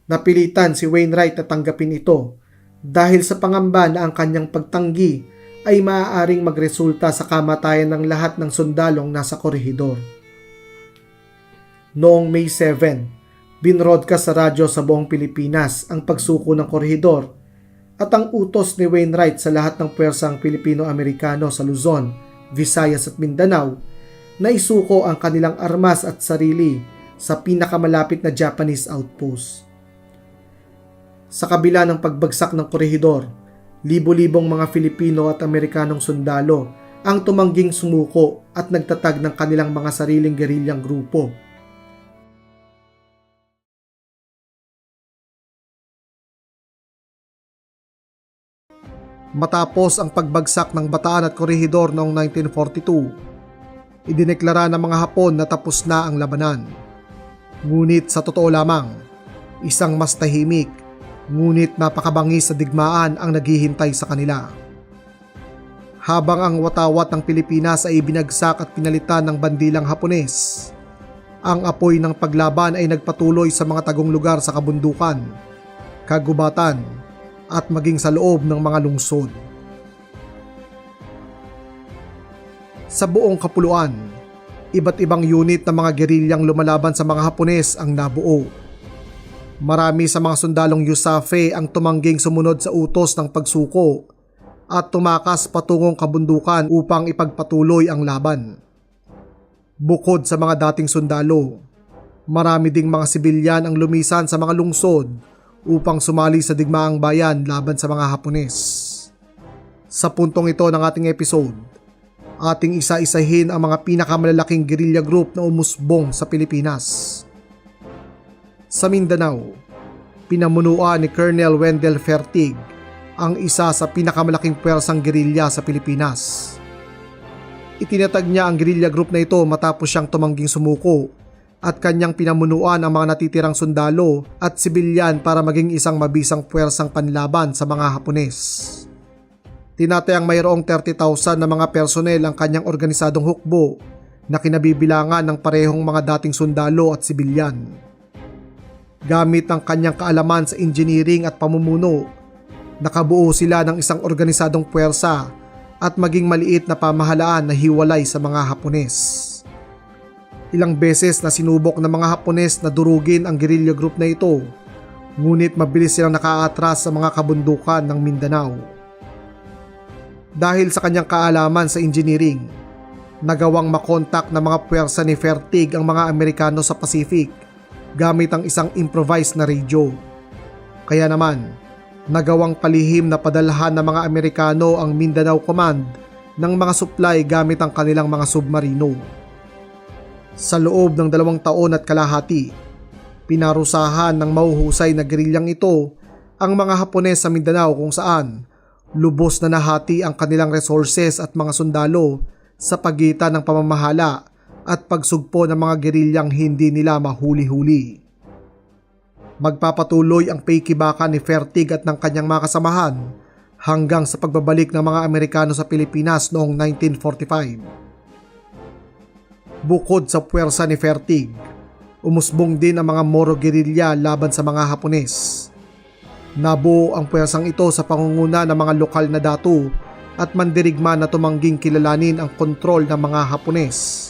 Napilitan si Wainwright na tanggapin ito dahil sa pangamba na ang kanyang pagtanggi ay maaaring magresulta sa kamatayan ng lahat ng sundalong nasa korehidor. Noong May 7, binroadcast sa radyo sa buong Pilipinas ang pagsuko ng korehidor at ang utos ni Wainwright sa lahat ng pwersang Pilipino-Amerikano sa Luzon, Visayas at Mindanao na isuko ang kanilang armas at sarili sa pinakamalapit na Japanese outpost. Sa kabila ng pagbagsak ng korehidor, libo-libong mga Filipino at Amerikanong sundalo ang tumangging sumuko at nagtatag ng kanilang mga sariling gerilyang grupo. Matapos ang pagbagsak ng Bataan at korehidor noong 1942, idineklara ng mga Hapon na tapos na ang labanan. Ngunit sa totoo lamang, isang mas tahimik ngunit napakabangis sa digmaan ang naghihintay sa kanila. Habang ang watawat ng Pilipinas ay binagsak at pinalitan ng bandilang Hapones, ang apoy ng paglaban ay nagpatuloy sa mga tagong lugar sa kabundukan, kagubatan, at maging sa loob ng mga lungsod. Sa buong kapuluan, iba't ibang unit ng mga gerilyang lumalaban sa mga Hapones ang nabuo. Marami sa mga sundalong USAFE ang tumangging sumunod sa utos ng pagsuko at tumakas patungong kabundukan upang ipagpatuloy ang laban. Bukod sa mga dating sundalo, marami ding mga sibilyan ang lumisan sa mga lungsod upang sumali sa digmaang bayan laban sa mga Hapones. Sa puntong ito ng ating episode, ating isa-isahin ang mga pinakamalalaking guerrilla group na umusbong sa Pilipinas. Sa Mindanao, pinamunuan ni Colonel Wendell Fertig ang isa sa pinakamalaking pwersang gerilya sa Pilipinas. Itinatag niya ang guerrilla group na ito matapos siyang tumangging sumuko at kanyang pinamunuan ang mga natitirang sundalo at sibilyan para maging isang mabisang pwersang panlaban sa mga Hapones. Tinatayang mayroong 30,000 na mga personel ang kanyang organisadong hukbo na kinabibilangan ng parehong mga dating sundalo at sibilyan. Gamit ang kanyang kaalaman sa engineering at pamumuno, nakabuo sila ng isang organisadong puwersa at maging maliit na pamahalaan na hiwalay sa mga Hapones. Ilang beses na sinubok ng mga Hapones na durugin ang guerrilla group na ito, ngunit mabilis silang nakaatras sa mga kabundukan ng Mindanao. Dahil sa kanyang kaalaman sa engineering, Nagawang makontak ng mga puwersa ni Fertig ang mga Amerikano sa Pacific gamit ang isang improvised na radyo. Kaya naman, nagawang palihim na padalhan ng mga Amerikano ang Mindanao Command ng mga supply gamit ang kanilang mga submarino. Sa loob ng 2 taon at kalahati, pinarusahan ng mahuhusay na gerilyang ito ang mga Hapones sa Mindanao kung saan lubos na nahati ang kanilang resources at mga sundalo sa pagitan ng pamamahala at pagsugpo ng mga gerilyang hindi nila mahuli-huli. Magpapatuloy ang pakikibaka ni Fertig at ng kanyang mga kasamahan hanggang sa pagbabalik ng mga Amerikano sa Pilipinas noong 1945. Bukod sa puwersa ni Fertig, umusbong din ang mga Moro gerilya laban sa mga Hapones. Nabuo ang puwersang ito sa pangunguna ng mga lokal na datu at mandirigma na tumangging kilalanin ang kontrol ng mga Hapones.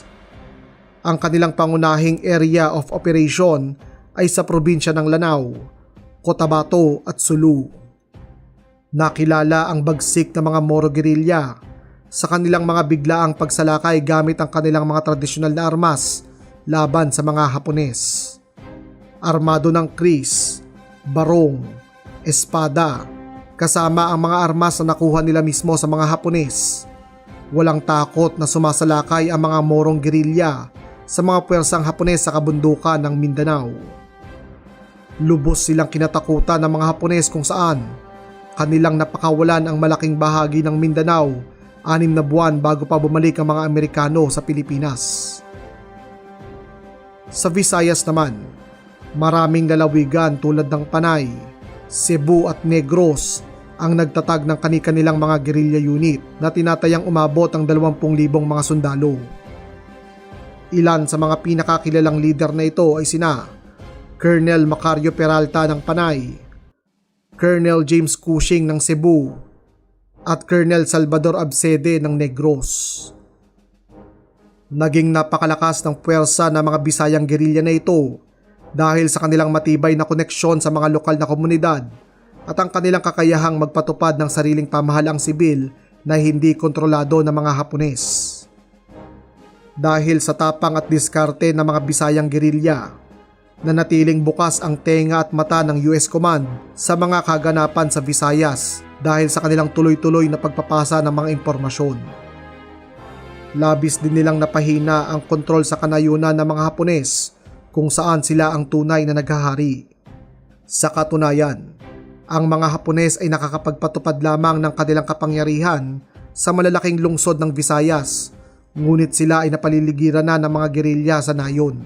Ang kanilang pangunahing area of operation ay sa probinsya ng Lanao, Cotabato at Sulu. Nakilala ang bagsik ng mga Moro gerilya sa kanilang mga biglaang pagsalakay gamit ang kanilang mga tradisyonal na armas laban sa mga Hapones. Armado ng kris, barong, espada, kasama ang mga armas na nakuha nila mismo sa mga Hapones. Walang takot na sumasalakay ang mga Morong gerilya sa mga puwersang Hapones sa kabundukan ng Mindanao. Lubos silang kinatakutan ng mga Hapones kung saan kanilang napakawalan ang malaking bahagi ng Mindanao 6 na buwan bago pa bumalik ang mga Amerikano sa Pilipinas. Sa Visayas naman, maraming lalawigan tulad ng Panay, Cebu at Negros ang nagtatag ng kani-kanilang mga guerrilla unit na tinatayang umabot ang 20,000 mga sundalo. Ilan sa mga pinakakilalang leader na ito ay sina Colonel Macario Peralta ng Panay, Colonel James Cushing ng Cebu, at Colonel Salvador Abcede ng Negros. Naging napakalakas ng puwersa ng mga Bisayang gerilya na ito dahil sa kanilang matibay na koneksyon sa mga lokal na komunidad at ang kanilang kakayahang magpatupad ng sariling pamahalaang sibil na hindi kontrolado ng mga Hapones. Dahil sa tapang at diskarte ng mga Bisayang gerilya, nanatiling bukas ang tenga at mata ng US Command sa mga kaganapan sa Visayas dahil sa kanilang tuloy-tuloy na pagpapasa ng mga impormasyon. Labis din nilang napahina ang kontrol sa kanayunan ng mga Hapones kung saan sila ang tunay na naghahari. Sa katunayan, ang mga Hapones ay nakakapagpatupad lamang ng kanilang kapangyarihan sa malalaking lungsod ng Visayas, ngunit sila ay napaliligiran na ng mga gerilya sa nayon.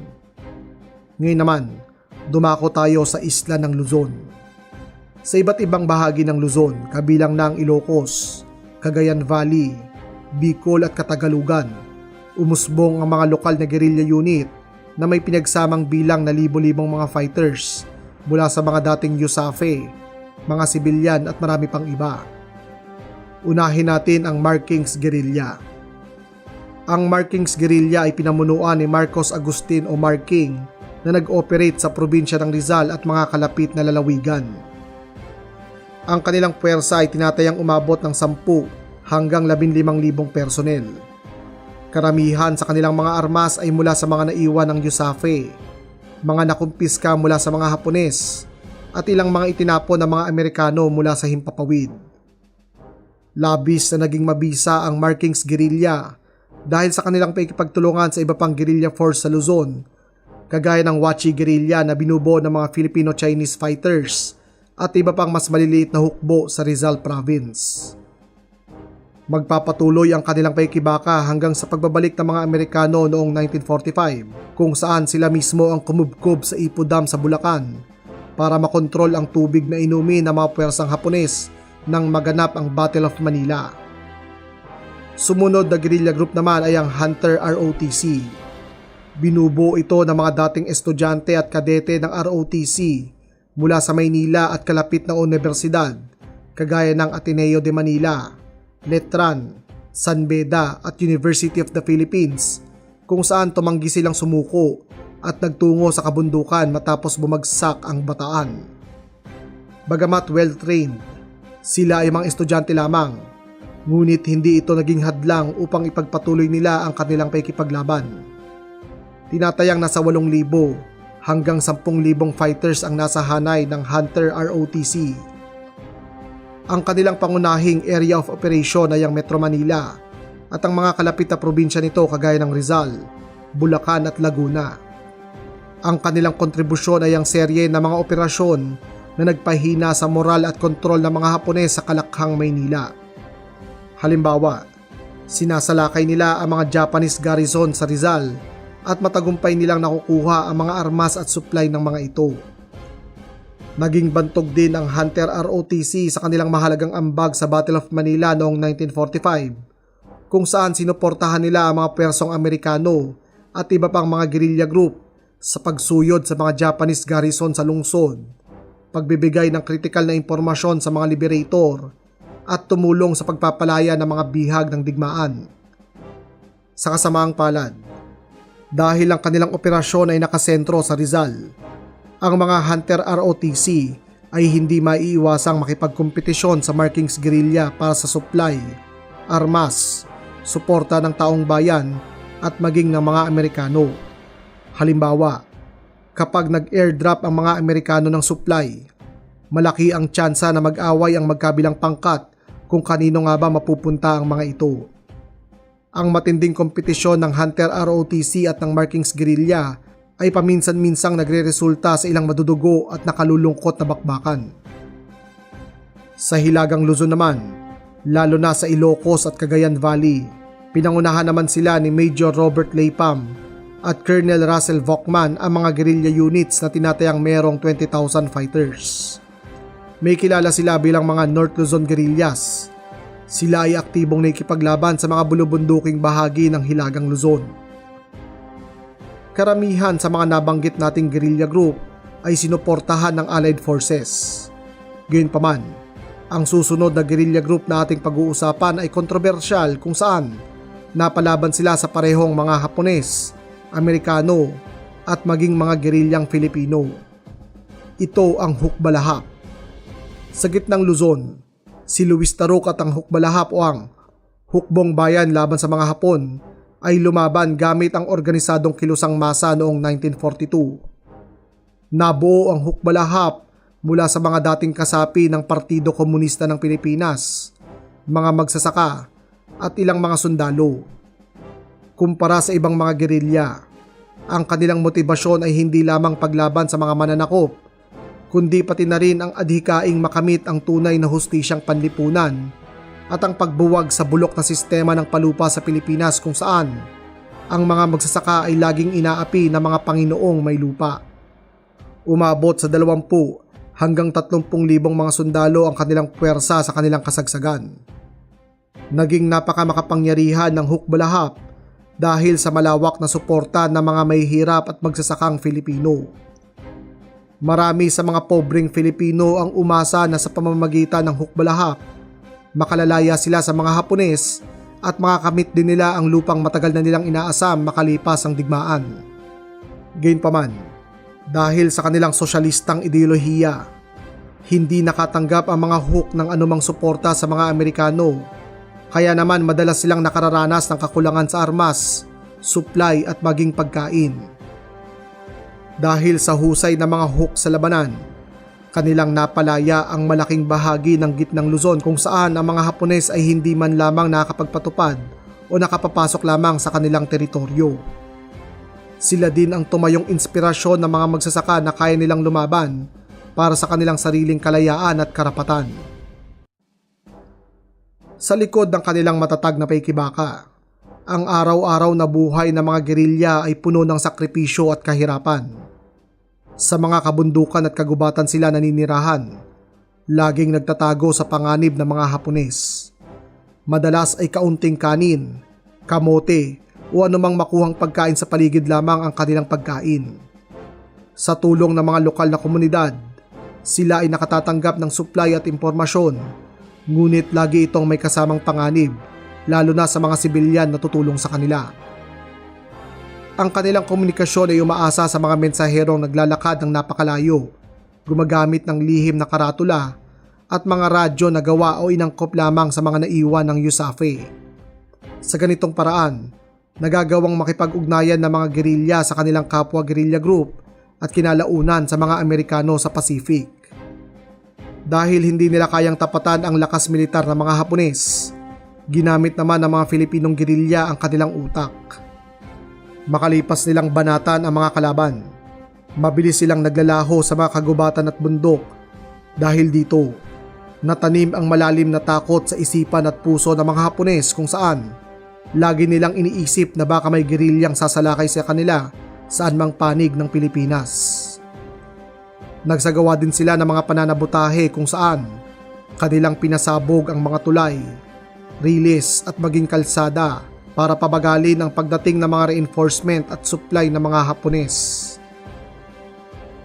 Ngayon naman, dumako tayo sa isla ng Luzon. Sa iba't ibang bahagi ng Luzon, kabilang na ang Ilocos, Cagayan Valley, Bicol at Katagalugan, umusbong ang mga lokal na guerrilla unit na may pinagsamang bilang na libo-libong mga fighters mula sa mga dating USAFE, mga sibilyan at marami pang iba. Unahin natin ang Markings Guerrilla. Ang Markings Guerrilla ay pinamunuan ni Marcos Agustin o Marking na nag-operate sa probinsya ng Rizal at mga kalapit na lalawigan. Ang kanilang puwersa ay tinatayang umabot ng 10 hanggang 15,000 personnel. Karamihan sa kanilang mga armas ay mula sa mga naiwan ng USAFE, mga nakumpiska mula sa mga Hapones, at ilang mga itinapon ng mga Amerikano mula sa himpapawid. Labis na naging mabisa ang Markings Guerrilla dahil sa kanilang pakikipagtulungan sa iba pang guerrilla force sa Luzon, kagaya ng Wachi Guerrilla na binubuo ng mga Filipino-Chinese fighters at iba pang mas maliliit na hukbo sa Rizal Province. Magpapatuloy ang kanilang pakikibaka hanggang sa pagbabalik ng mga Amerikano noong 1945 kung saan sila mismo ang kumubkob sa Ipo Dam sa Bulacan para makontrol ang tubig na inumin ng mga puwersang Hapones nang maganap ang Battle of Manila. Sumunod na guerrilla group naman ay ang Hunter ROTC. Binubuo ito ng mga dating estudyante at kadete ng ROTC mula sa Maynila at kalapit na universidad kagaya ng Ateneo de Manila, Letran, San Beda at University of the Philippines, kung saan tumanggi silang sumuko at nagtungo sa kabundukan matapos bumagsak ang Bataan. Bagamat well-trained, sila ay mga estudyante lamang Ngunit hindi ito naging hadlang upang ipagpatuloy nila ang kanilang pakikipaglaban. Tinatayang nasa 8,000 hanggang 10,000 fighters ang nasa hanay ng Hunter ROTC. Ang kanilang pangunahing area of operation ay ang Metro Manila at ang mga kalapit na probinsya nito kagaya ng Rizal, Bulacan at Laguna. Ang kanilang kontribusyon ay ang serye ng mga operasyon na nagpahina sa moral at kontrol ng mga Hapones sa Kalakhang, Maynila. Halimbawa, sinasalakay nila ang mga Japanese garrison sa Rizal at matagumpay nilang nakukuha ang mga armas at supply ng mga ito. Naging bantog din ang Hunter ROTC sa kanilang mahalagang ambag sa Battle of Manila noong 1945, kung saan sinuportahan nila ang mga pwersong Amerikano at iba pang mga guerrilla group sa pagsuyod sa mga Japanese garrison sa lungsod, pagbibigay ng kritikal na impormasyon sa mga liberator, at tumulong sa pagpapalaya ng mga bihag ng digmaan. Sa kasamaang palad, dahil ang kanilang operasyon ay nakasentro sa Rizal, ang mga Hunter ROTC ay hindi maiiwasang makipagkompetisyon sa Markings Guerrilla para sa supply, armas, suporta ng taong bayan at maging ng mga Amerikano. Halimbawa, kapag nag-airdrop ang mga Amerikano ng supply, malaki ang tsansa na mag-away ang magkabilang pangkat kung kanino nga ba mapupunta ang mga ito. Ang matinding kompetisyon ng Hunter ROTC at ng Markings Guerrilla ay paminsan-minsang nagre-resulta sa ilang madudugo at nakalulungkot na bakbakan. Sa Hilagang Luzon naman, lalo na sa Ilocos at Cagayan Valley, pinangunahan naman sila ni Major Robert Laypam at Colonel Russell Vaughman ang mga guerrilla units na tinatayang merong 20,000 fighters. May kilala sila bilang mga North Luzon Guerrillas. Sila ay aktibong nakikipaglaban sa mga bulubunduking bahagi ng Hilagang Luzon. Karamihan sa mga nabanggit nating guerrilla group ay sinuportahan ng Allied Forces. Gayunpaman, ang susunod na guerrilla group na ating pag-uusapan ay kontrobersyal kung saan napalaban sila sa parehong mga Hapones, Amerikano at maging mga gerilyang Filipino. Ito ang Hukbalahap. Sa gitnang Luzon, si Luis Taruk at ang Hukbalahap o ang Hukbong Bayan laban sa mga Hapon ay lumaban gamit ang organisadong kilusang masa noong 1942. Nabuo ang Hukbalahap mula sa mga dating kasapi ng Partido Komunista ng Pilipinas, mga magsasaka at ilang mga sundalo. Kumpara sa ibang mga gerilya, ang kanilang motibasyon ay hindi lamang paglaban sa mga mananakop, kundi pati na rin ang adhikaing makamit ang tunay na hustisyang panlipunan at ang pagbuwag sa bulok na sistema ng palupa sa Pilipinas kung saan ang mga magsasaka ay laging inaapi ng mga Panginoong may lupa. Umabot sa 20 hanggang 30,000 mga sundalo ang kanilang puwersa sa kanilang kasagsagan. Naging napakamakapangyarihan ng Hukbalahap dahil sa malawak na suporta ng mga mahihirap at magsasakang Filipino. Marami sa mga pobreng Filipino ang umasa na sa pamamagitan ng Hukbalahap, makalalaya sila sa mga Hapones at makakamit din nila ang lupang matagal na nilang inaasam makalipas ang digmaan. Gayunpaman, dahil sa kanilang sosyalistang ideolohiya, hindi nakatanggap ang mga Huk ng anumang suporta sa mga Amerikano. Kaya naman madalas silang nakararanas ng kakulangan sa armas, supply at maging pagkain. Dahil sa husay ng mga Huk sa labanan, kanilang napalaya ang malaking bahagi ng gitnang Luzon kung saan ang mga Hapones ay hindi man lamang nakapagpatupad o nakapapasok lamang sa kanilang teritoryo. Sila din ang tumayong inspirasyon ng mga magsasaka na kaya nilang lumaban para sa kanilang sariling kalayaan at karapatan. Sa likod ng kanilang matatag na paikibaka, ang araw-araw na buhay ng mga gerilya ay puno ng sakripisyo at kahirapan. Sa mga kabundukan at kagubatan sila naninirahan, laging nagtatago sa panganib ng mga Hapones. Madalas ay kaunting kanin, kamote o anumang makuhang pagkain sa paligid lamang ang kanilang pagkain. Sa tulong ng mga lokal na komunidad, sila ay nakatatanggap ng supply at impormasyon. Ngunit lagi itong may kasamang panganib, lalo na sa mga sibilyan na tutulong sa kanila. Ang kanilang komunikasyon ay umaasa sa mga mensaherong naglalakad ng napakalayo, gumagamit ng lihim na karatula at mga radyo na gawa o inangkop lamang sa mga naiwan ng USAFE. Sa ganitong paraan, nagagawang makipag-ugnayan ng mga gerilya sa kanilang kapwa guerrilla group at kinalaunan sa mga Amerikano sa Pacific. Dahil hindi nila kayang tapatan ang lakas militar ng mga Hapones, ginamit naman ng mga Filipinong gerilya ang kanilang utak. Makalipas nilang banatan ang mga kalaban, mabilis silang naglalaho sa mga kagubatan at bundok. Dahil dito, natanim ang malalim na takot sa isipan at puso ng mga Hapones kung saan lagi nilang iniisip na baka may gerilyang sasalakay sa kanila saan mang panig ng Pilipinas. Nagsagawa din sila ng mga pananabutahe kung saan kanilang pinasabog ang mga tulay, riles at maging kalsada para pabagalin ang pagdating ng mga reinforcement at supply ng mga Hapones.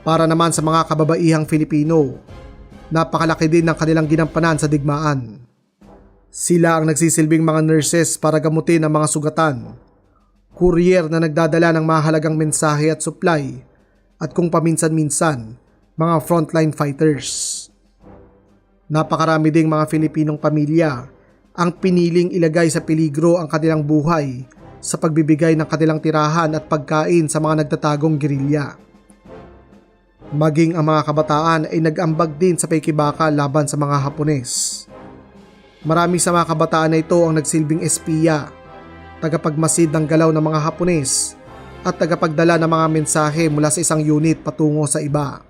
Para naman sa mga kababaihang Filipino, napakalaki din ng kanilang ginampanan sa digmaan. Sila ang nagsisilbing mga nurses para gamutin ang mga sugatan, courier na nagdadala ng mahalagang mensahe at supply, at kung paminsan-minsan, mga frontline fighters. Napakarami ding mga Filipinong pamilya ang piniling ilagay sa peligro ang kanilang buhay sa pagbibigay ng kanilang tirahan at pagkain sa mga nagtatagong gerilya. Maging ang mga kabataan ay nag-ambag din sa pakikibaka laban sa mga Hapones. Marami sa mga kabataan na ito ang nagsilbing espiya, tagapagmasid ng galaw ng mga Hapones at tagapagdala ng mga mensahe mula sa isang unit patungo sa iba.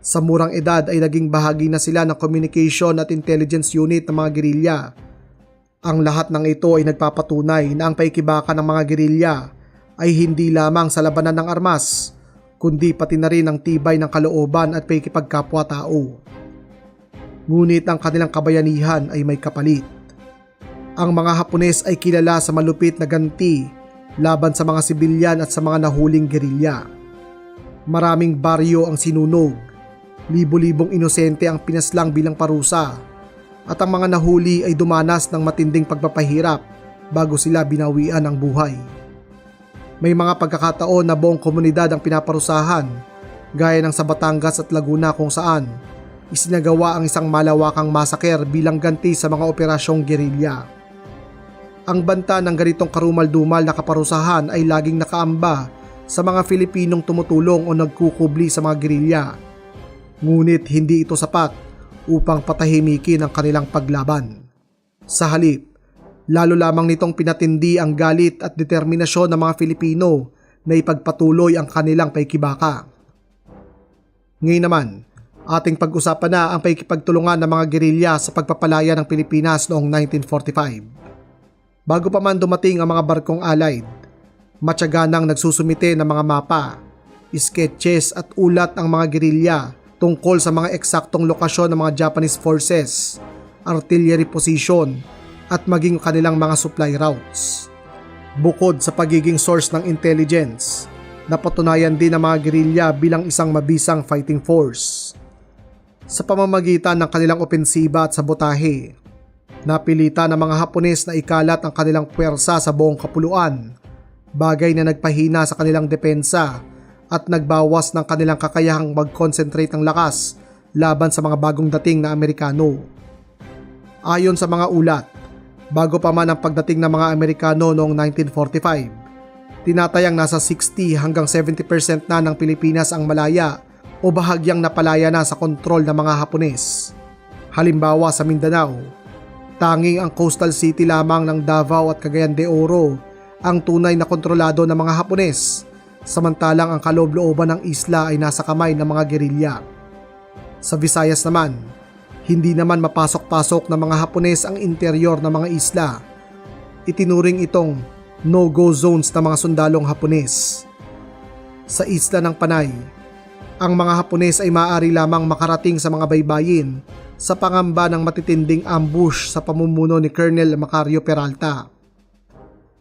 Sa murang edad ay naging bahagi na sila ng communication at intelligence unit ng mga gerilya. Ang lahat ng ito ay nagpapatunay na ang pakikibaka ng mga gerilya ay hindi lamang sa labanan ng armas, kundi pati na rin ang tibay ng kalooban at pakikipagkapwa-tao. Ngunit ang kanilang kabayanihan ay may kapalit. Ang mga Hapones ay kilala sa malupit na ganti laban sa mga sibilyan at sa mga nahuling gerilya. Maraming baryo ang sinunog, libo-libong inosente ang pinaslang bilang parusa, at ang mga nahuli ay dumanas ng matinding pagpapahirap bago sila binawian ng buhay. May mga pagkakataon na buong komunidad ang pinaparusahan, gaya ng sa Batangas at Laguna kung saan isinagawa ang isang malawakang masaker bilang ganti sa mga operasyong gerilya. Ang banta ng ganitong karumal-dumal na kaparusahan ay laging nakaamba sa mga Filipinong tumutulong o nagkukubli sa mga gerilya. Ngunit hindi ito sapat upang patahimikin ang kanilang paglaban. Sa halip, lalo lamang nitong pinatindi ang galit at determinasyon ng mga Filipino na ipagpatuloy ang kanilang paikibaka. Ngayon naman, ating pag-usapan na ang paikipagtulungan ng mga gerilya sa pagpapalaya ng Pilipinas noong 1945. Bago pa man dumating ang mga barkong Allied, matyaga nang nagsusumite ng mga mapa, sketches at ulat ang mga gerilya tungkol sa mga eksaktong lokasyon ng mga Japanese forces, artillery position, at maging kanilang mga supply routes. Bukod sa pagiging source ng intelligence, napatunayan din ng mga gerilya bilang isang mabisang fighting force. Sa pamamagitan ng kanilang opensiba at sabotahe, napilitan ng mga Hapones na ikalat ang kanilang puwersa sa buong kapuluan, bagay na nagpahina sa kanilang depensa at nagbawas ng kanilang kakayahang mag-concentrate ng lakas laban sa mga bagong dating na Amerikano. Ayon sa mga ulat, bago pa man ang pagdating ng mga Amerikano noong 1945, tinatayang nasa 60 hanggang 70% na ng Pilipinas ang malaya o bahagyang napalaya na sa kontrol ng mga Hapones. Halimbawa sa Mindanao, tanging ang coastal city lamang ng Davao at Cagayan de Oro ang tunay na kontrolado ng mga Hapones, samantalang ang kaloob-looban ng isla ay nasa kamay ng mga gerilya. Sa Visayas naman, hindi naman mapasok-pasok ng mga Hapones ang interior ng mga isla. Itinuring itong no-go zones ng mga sundalong Hapones. Sa isla ng Panay, ang mga Hapones ay maaari lamang makarating sa mga baybayin sa pangamba ng matitinding ambush sa pamumuno ni Colonel Macario Peralta.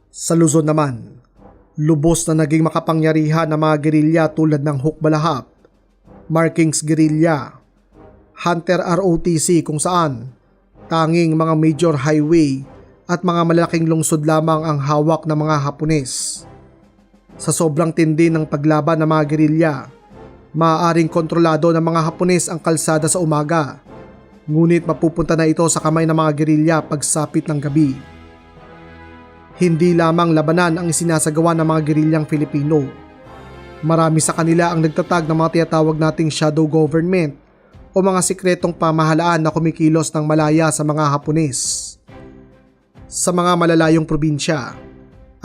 Sa Luzon naman, lubos na naging makapangyarihan ng mga gerilya tulad ng Hukbalahap, Markings Guerrilla, Hunter ROTC kung saan tanging mga major highway at mga malaking lungsod lamang ang hawak ng mga Hapones. Sa sobrang tindi ng paglaban ng mga gerilya, maaaring kontrolado ng mga Hapones ang kalsada sa umaga, Ngunit mapupunta na ito sa kamay ng mga gerilya pagsapit ng gabi. Hindi lamang labanan ang isinasagawa ng mga gerilyang Filipino. Marami sa kanila ang nagtatag ng mga tinatawag nating shadow government o mga sikretong pamahalaan na kumikilos ng malaya sa mga Hapones. Sa mga malalayong probinsya,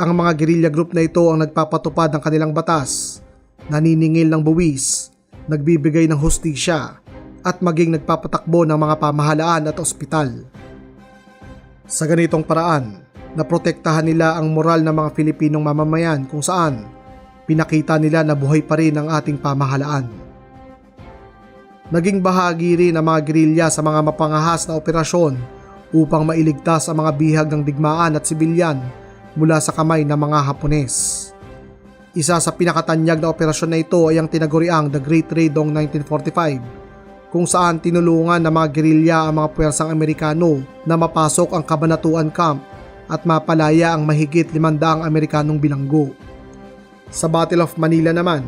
ang mga guerrilla group na ito ang nagpapatupad ng kanilang batas, naniningil ng buwis, nagbibigay ng hustisya, at maging nagpapatakbo ng mga pamahalaan at ospital. Sa ganitong paraan, naprotektahan nila ang moral ng mga Pilipinong mamamayan kung saan pinakita nila na buhay pa rin ang ating pamahalaan. Naging bahagi rin ang mga gerilya sa mga mapangahas na operasyon upang mailigtas ang mga bihag ng digmaan at sibilyan mula sa kamay ng mga Hapones. Isa sa pinakatanyag na operasyon na ito ay ang tinaguriang The Great Raid noong 1945, kung saan tinulungan ng mga gerilya ang mga puwersang Amerikano na mapasok ang Cabanatuan Camp at mapalaya ang mahigit 500 Amerikanong bilanggo. Sa Battle of Manila naman,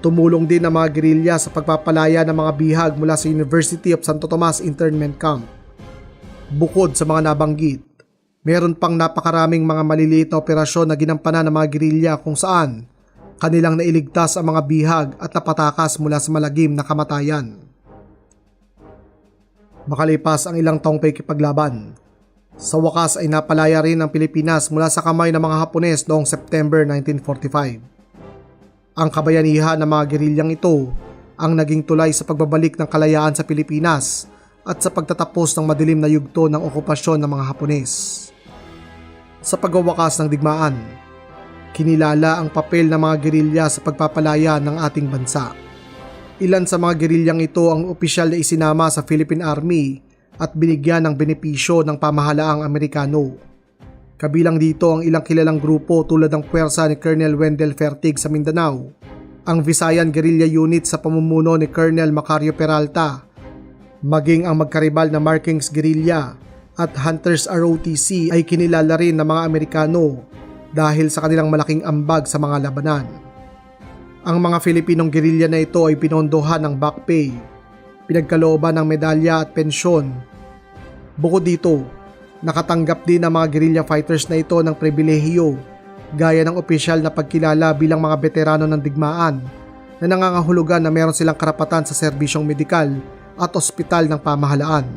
tumulong din ang mga gerilya sa pagpapalaya ng mga bihag mula sa University of Santo Tomas Internment Camp. Bukod sa mga nabanggit, meron pang napakaraming mga maliliit na operasyon na ginampanan ng mga gerilya kung saan kanilang nailigtas ang mga bihag at napatakas mula sa malagim na kamatayan. Makalipas ang ilang taong pakikipaglaban, sa wakas ay napalaya rin ang Pilipinas mula sa kamay ng mga Hapones noong September 1945. Ang kabayanihan ng mga gerilyang ito ang naging tulay sa pagbabalik ng kalayaan sa Pilipinas at sa pagtatapos ng madilim na yugto ng okupasyon ng mga Hapones. Sa pagwawakas ng digmaan, kinilala ang papel ng mga gerilya sa pagpapalaya ng ating bansa. Ilan sa mga gerilyang ito ang opisyal na isinama sa Philippine Army at binigyan ng benepisyo ng pamahalaang Amerikano. Kabilang dito ang ilang kilalang grupo tulad ng puwersa ni Colonel Wendell Fertig sa Mindanao, ang Visayan Guerrilla Unit sa pamumuno ni Colonel Macario Peralta, maging ang magkaribal na Markings Guerrilla at Hunters ROTC ay kinilala rin ng mga Amerikano dahil sa kanilang malaking ambag sa mga labanan. Ang mga Filipinong gerilya na ito ay pinondohan ng back pay, pinagkalooban ng medalya at pensyon. Bukod dito, nakatanggap din ang mga guerrilla fighters na ito ng pribilehiyo gaya ng opisyal na pagkilala bilang mga veterano ng digmaan na nangangahulugan na meron silang karapatan sa serbisyong medikal at ospital ng pamahalaan.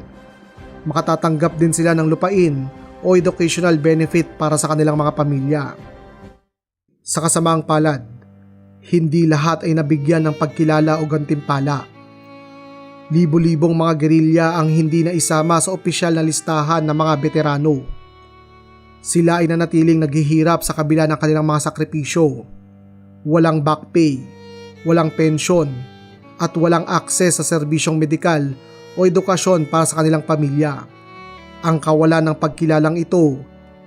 Makatatanggap din sila ng lupain o educational benefit para sa kanilang mga pamilya. Sa kasamaang palad, hindi lahat ay nabigyan ng pagkilala o gantimpala. Libo-libong mga gerilya ang hindi na isama sa opisyal na listahan ng mga veterano. Sila ay nanatiling naghihirap sa kabila ng kanilang mga sakripisyo. Walang back pay, walang pensyon, at walang akses sa serbisyong medikal o edukasyon para sa kanilang pamilya. Ang kawalan ng pagkilalang ito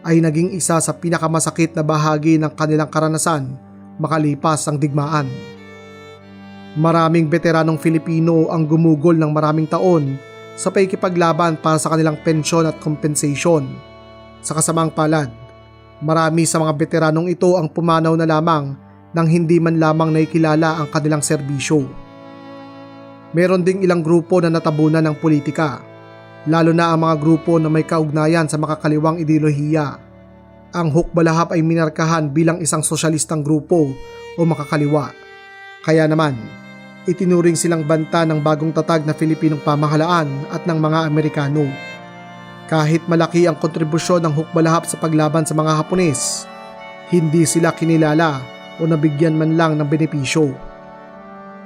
ay naging isa sa pinakamasakit na bahagi ng kanilang karanasan makalipas ang digmaan. Maraming veteranong Filipino ang gumugol ng maraming taon sa pakikipaglaban para sa kanilang pensyon at compensation. Sa kasamang palad, marami sa mga veteranong ito ang pumanaw na lamang nang hindi man lamang naikilala ang kanilang serbisyo. Meron ding ilang grupo na natabunan ng politika, lalo na ang mga grupo na may kaugnayan sa makakaliwang ideolohiya. Ang Hukbalahap ay minarkahan bilang isang sosyalistang grupo o makakaliwa. Kaya naman, itinuring silang banta ng bagong tatag na Filipinong pamahalaan at ng mga Amerikano. Kahit malaki ang kontribusyon ng Hukbalahap sa paglaban sa mga Hapones, hindi sila kinilala o nabigyan man lang ng benepisyo.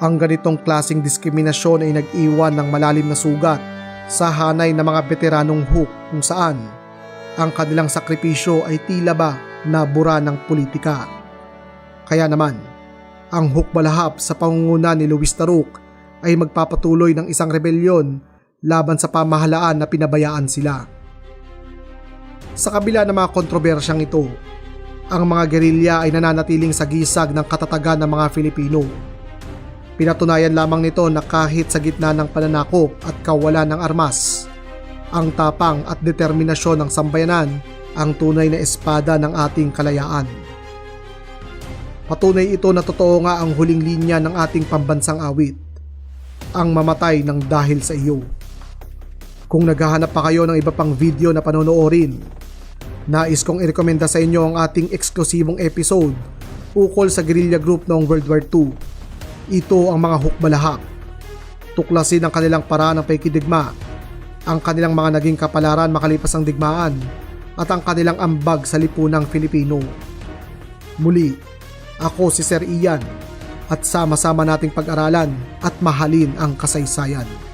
Ang ganitong klaseng diskriminasyon ay nag-iwan ng malalim na sugat sa hanay ng mga veteranong Huk kung saan ang kanilang sakripisyo ay tila ba nabura ng politika. Kaya naman, ang Hukbalahap sa pangunguna ni Luis Taruc ay magpapatuloy ng isang rebelyon laban sa pamahalaan na pinabayaan sila. Sa kabila ng mga kontrobersyang ito, ang mga gerilya ay nananatiling sa gisag ng katatagan ng mga Filipino. Pinatunayan lamang nito na kahit sa gitna ng pananakop at kawalan ng armas, ang tapang at determinasyon ng sambayanan ang tunay na espada ng ating kalayaan. Patunay ito na totoo nga ang huling linya ng ating pambansang awit, ang mamatay ng dahil sa iyo. Kung naghahanap pa kayo ng iba pang video na panonoorin, nais kong irekomenda sa inyo ang ating eksklusibong episode ukol sa guerrilla group noong World War II. Ito ang mga hukbalahak. Tuklasin ang kanilang paraan ng pakikidigma, ang kanilang mga naging kapalaran makalipas ang digmaan, at ang kanilang ambag sa lipunang Filipino. Muli, ako si Sir Ian, at sama-sama nating pag-aralan at mahalin ang kasaysayan.